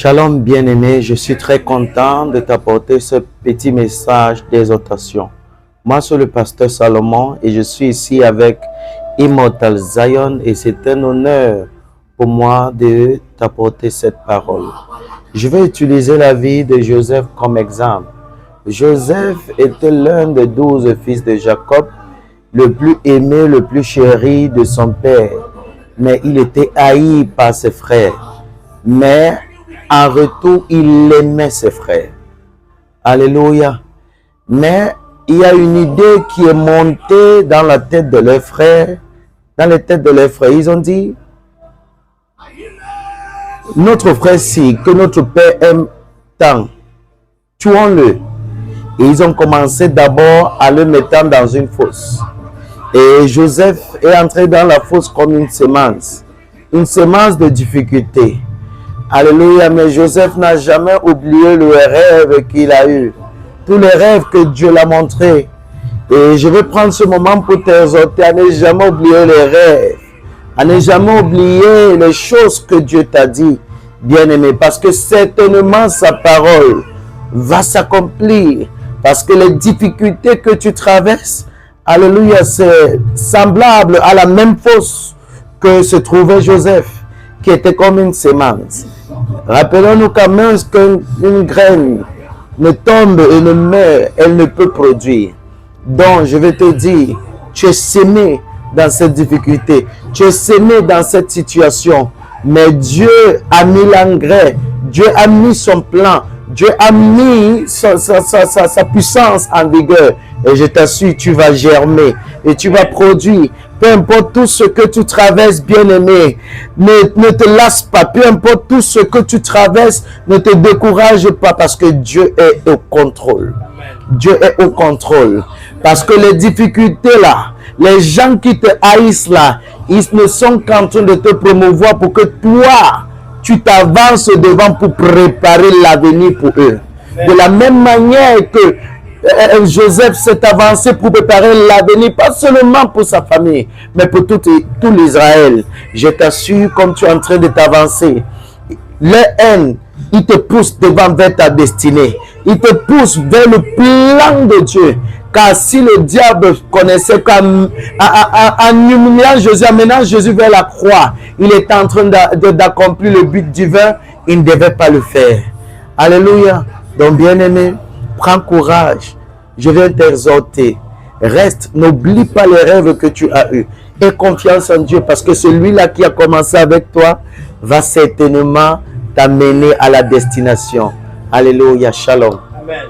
Shalom bien-aimé, je suis très content de t'apporter ce petit message d'exhortation. Moi, je suis le pasteur Salomon et je suis ici avec Immortal Zion et c'est un honneur pour moi de t'apporter cette parole. Je vais utiliser la vie de Joseph comme exemple. Joseph était l'un des 12 fils de Jacob, le plus aimé, le plus chéri de son père. Mais il était haï par ses frères. Mais en retour, il aimait ses frères. Alléluia. Mais il y a une idée qui est montée dans la tête de leurs frères. Dans les têtes de leurs frères, ils ont dit, notre frère si que notre père aime tant, tuons-le. Et ils ont commencé d'abord à le mettre dans une fosse. Et Joseph est entré dans la fosse comme une semence de difficulté. Alléluia, mais Joseph n'a jamais oublié le rêve qu'il a eu. Tous les rêves que Dieu l'a montrés. Et je vais prendre ce moment pour t'exhorter à ne jamais oublier les rêves. À ne jamais oublier les choses que Dieu t'a dit, bien-aimé. Parce que certainement sa parole va s'accomplir. Parce que les difficultés que tu traverses, alléluia, c'est semblable à la même fosse que se trouvait Joseph, qui était comme une semence. Rappelons-nous quand même qu'une graine ne tombe et ne meurt, elle ne peut produire. Donc, je vais te dire, tu es semé dans cette difficulté, tu es semé dans cette situation, mais Dieu a mis l'engrais, Dieu a mis son plan, Dieu a mis sa puissance en vigueur. Et je t'assure, tu vas germer et tu vas produire. Peu importe tout ce que tu traverses, bien-aimé, ne te lasse pas. Peu importe tout ce que tu traverses, ne te décourage pas parce que Dieu est au contrôle. Dieu est au contrôle. Parce que les difficultés là, les gens qui te haïssent là, ils ne sont qu'en train de te promouvoir pour que toi, tu t'avances devant pour préparer l'avenir pour eux. De la même manière que Joseph s'est avancé pour préparer l'avenir, pas seulement pour sa famille, mais pour tout l'Israël. Je t'assure, comme tu es en train de t'avancer, leur haine, il te pousse devant vers ta destinée. Il te pousse vers le plan de Dieu. Car si le diable connaissait qu'en humiliant Jésus, amenant Jésus vers la croix, il était en train d'accomplir le but divin, il ne devait pas le faire. Alléluia. Donc, bien-aimé, prends courage. Je viens t'exhorter. Reste, n'oublie pas les rêves que tu as eus. Aie confiance en Dieu parce que celui-là qui a commencé avec toi va certainement t'amener à la destination. Alléluia. Shalom. Amen.